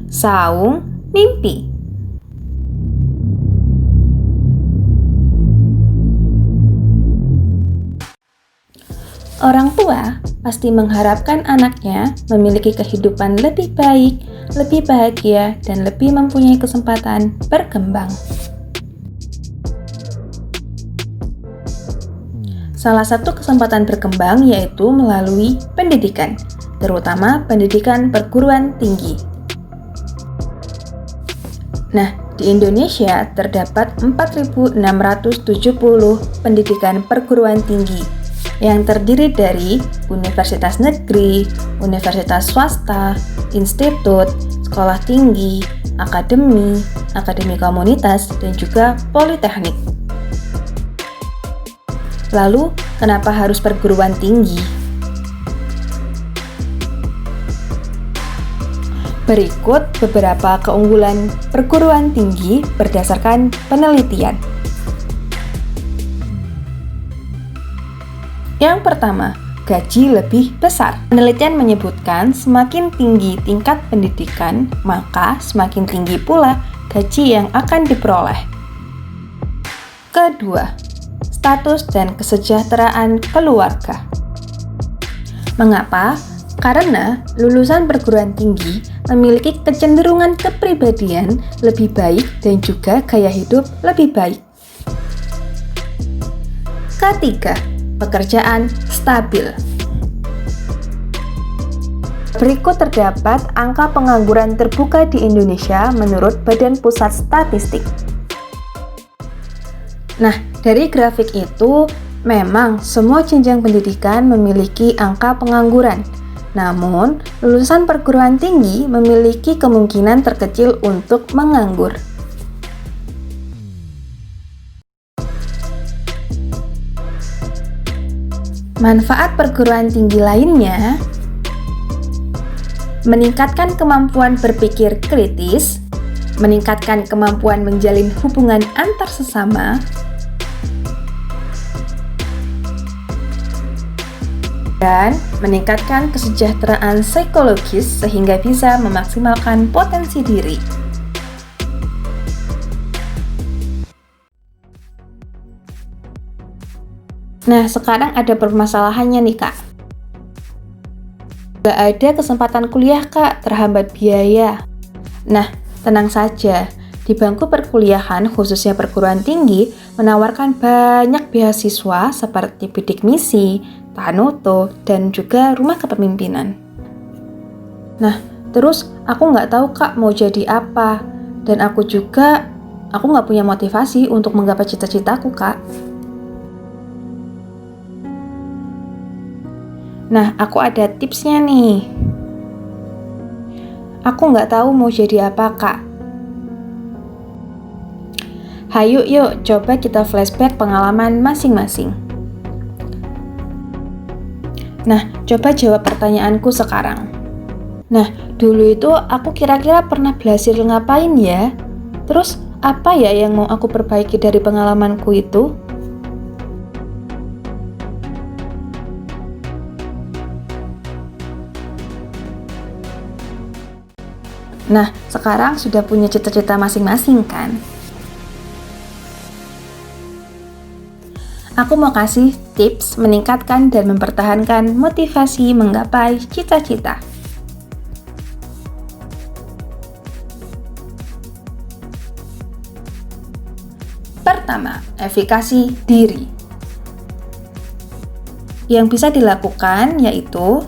saung, mimpi. Orang tua pasti mengharapkan anaknya memiliki kehidupan lebih baik, lebih bahagia, dan lebih mempunyai kesempatan berkembang. Salah satu kesempatan berkembang yaitu melalui pendidikan, terutama pendidikan perguruan tinggi. Nah, di Indonesia terdapat 4.670 pendidikan perguruan tinggi yang terdiri dari universitas negeri, universitas swasta, institut, sekolah tinggi, akademi, akademi komunitas, dan juga politeknik. Lalu, kenapa harus perguruan tinggi? Berikut beberapa keunggulan perguruan tinggi berdasarkan penelitian. Yang pertama, gaji lebih besar. Penelitian menyebutkan semakin tinggi tingkat pendidikan, maka semakin tinggi pula gaji yang akan diperoleh. Kedua, status dan kesejahteraan keluarga. Mengapa? Karena lulusan perguruan tinggi memiliki kecenderungan kepribadian lebih baik dan juga gaya hidup lebih baik. Ketiga, pekerjaan stabil. Berikut terdapat angka pengangguran terbuka di Indonesia menurut Badan Pusat Statistik. Nah, dari grafik itu, memang semua jenjang pendidikan memiliki angka pengangguran. Namun, lulusan perguruan tinggi memiliki kemungkinan terkecil untuk menganggur. Manfaat perguruan tinggi lainnya, meningkatkan kemampuan berpikir kritis, meningkatkan kemampuan menjalin hubungan antar sesama, dan meningkatkan kesejahteraan psikologis sehingga bisa memaksimalkan potensi diri. Nah, sekarang ada permasalahannya nih, Kak. Gak ada kesempatan kuliah, Kak, terhambat biaya. Nah, tenang saja. Di bangku perkuliahan, khususnya perguruan tinggi, menawarkan banyak beasiswa seperti bidik misi, Tanoto, dan juga rumah kepemimpinan. Nah, terus aku nggak tahu, Kak, mau jadi apa. Dan aku nggak punya motivasi untuk menggapai cita-citaku, Kak. Nah, aku ada tipsnya nih. Aku nggak tahu mau jadi apa, Kak. Hayu yuk, coba kita flashback pengalaman masing-masing. Nah, coba jawab pertanyaanku sekarang. Nah, dulu itu aku kira-kira pernah berhasil ngapain ya? Terus, apa ya yang mau aku perbaiki dari pengalamanku itu? Nah, sekarang sudah punya cita-cita masing-masing kan? Aku mau kasih tips meningkatkan dan mempertahankan motivasi menggapai cita-cita. Pertama, efikasi diri. Yang bisa dilakukan yaitu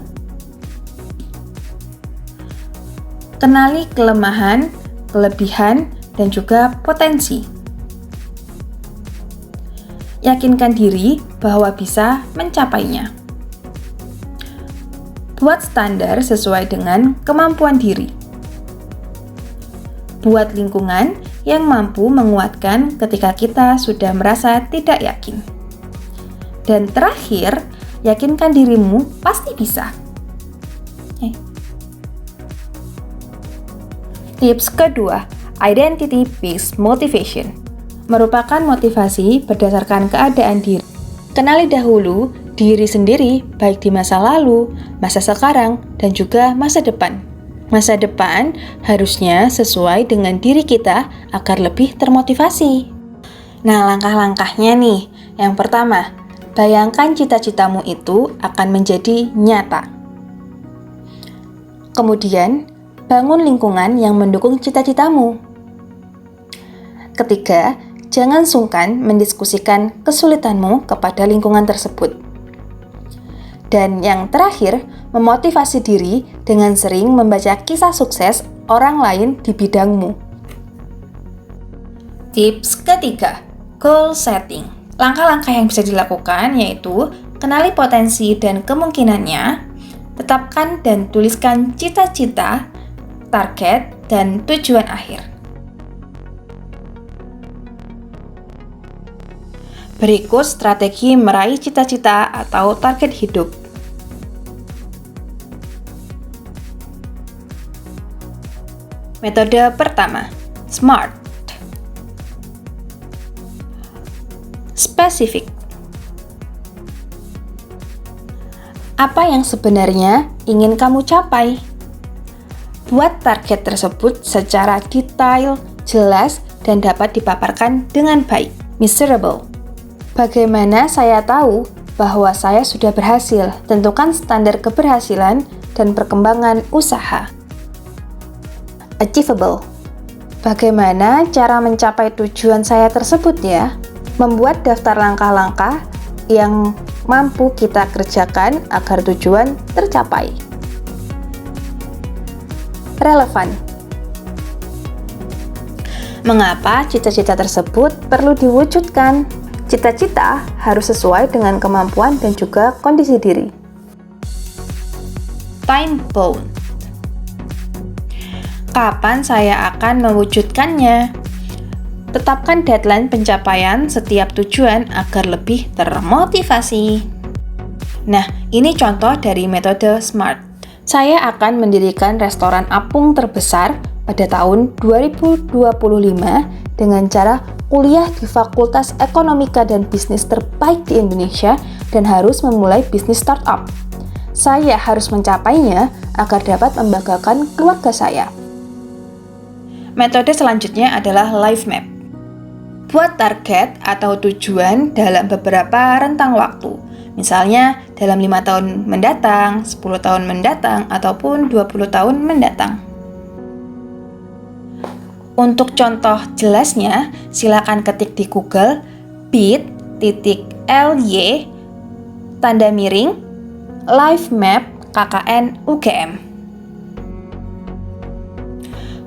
kenali kelemahan, kelebihan, dan juga potensi. Yakinkan diri bahwa bisa mencapainya. Buat standar sesuai dengan kemampuan diri. Buat lingkungan yang mampu menguatkan ketika kita sudah merasa tidak yakin. Dan terakhir, yakinkan dirimu pasti bisa. Tips kedua, identity-based motivation, merupakan motivasi berdasarkan keadaan diri. Kenali dahulu diri sendiri baik di masa lalu, masa sekarang, dan juga masa depan. Masa depan harusnya sesuai dengan diri kita agar lebih termotivasi. Nah, langkah-langkahnya nih. Yang pertama, bayangkan cita-citamu itu akan menjadi nyata. Kemudian, bangun lingkungan yang mendukung cita-citamu. Ketiga, jangan sungkan mendiskusikan kesulitanmu kepada lingkungan tersebut. Dan yang terakhir, memotivasi diri dengan sering membaca kisah sukses orang lain di bidangmu. Tips ketiga, goal setting. Langkah-langkah yang bisa dilakukan yaitu kenali potensi dan kemungkinannya, tetapkan dan tuliskan cita-cita, target, dan tujuan akhir. Berikut strategi meraih cita-cita atau target hidup. Metode pertama, SMART. Spesifik. Apa yang sebenarnya ingin kamu capai? Buat target tersebut secara detail, jelas, dan dapat dipaparkan dengan baik. Measurable. Bagaimana saya tahu bahwa saya sudah berhasil? Tentukan standar keberhasilan dan perkembangan usaha. Achievable. Bagaimana cara mencapai tujuan saya tersebut ya? Membuat daftar langkah-langkah yang mampu kita kerjakan agar tujuan tercapai. Relevan. Mengapa cita-cita tersebut perlu diwujudkan? Cita-cita harus sesuai dengan kemampuan dan juga kondisi diri. Time bound. Kapan saya akan mewujudkannya? Tetapkan deadline pencapaian setiap tujuan agar lebih termotivasi. Nah, ini contoh dari metode SMART. Saya akan mendirikan restoran apung terbesar pada tahun 2025 dengan cara kuliah di Fakultas Ekonomika dan Bisnis terbaik di Indonesia dan harus memulai bisnis startup. Saya harus mencapainya agar dapat membanggakan keluarga saya. Metode selanjutnya adalah life map. Buat target atau tujuan dalam beberapa rentang waktu. Misalnya dalam 5 tahun mendatang, 10 tahun mendatang, ataupun 20 tahun mendatang. Untuk contoh jelasnya, silakan ketik di Google bit.ly tanda miring life map KKN UGM.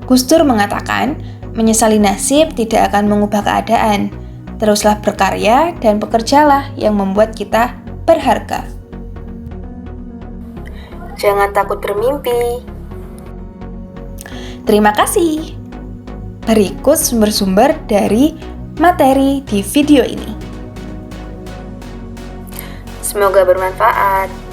Gus Dur mengatakan, menyesali nasib tidak akan mengubah keadaan. Teruslah berkarya dan bekerjalah yang membuat kita berharga. Jangan takut bermimpi. Terima kasih. Berikut sumber-sumber dari materi di video ini. Semoga bermanfaat.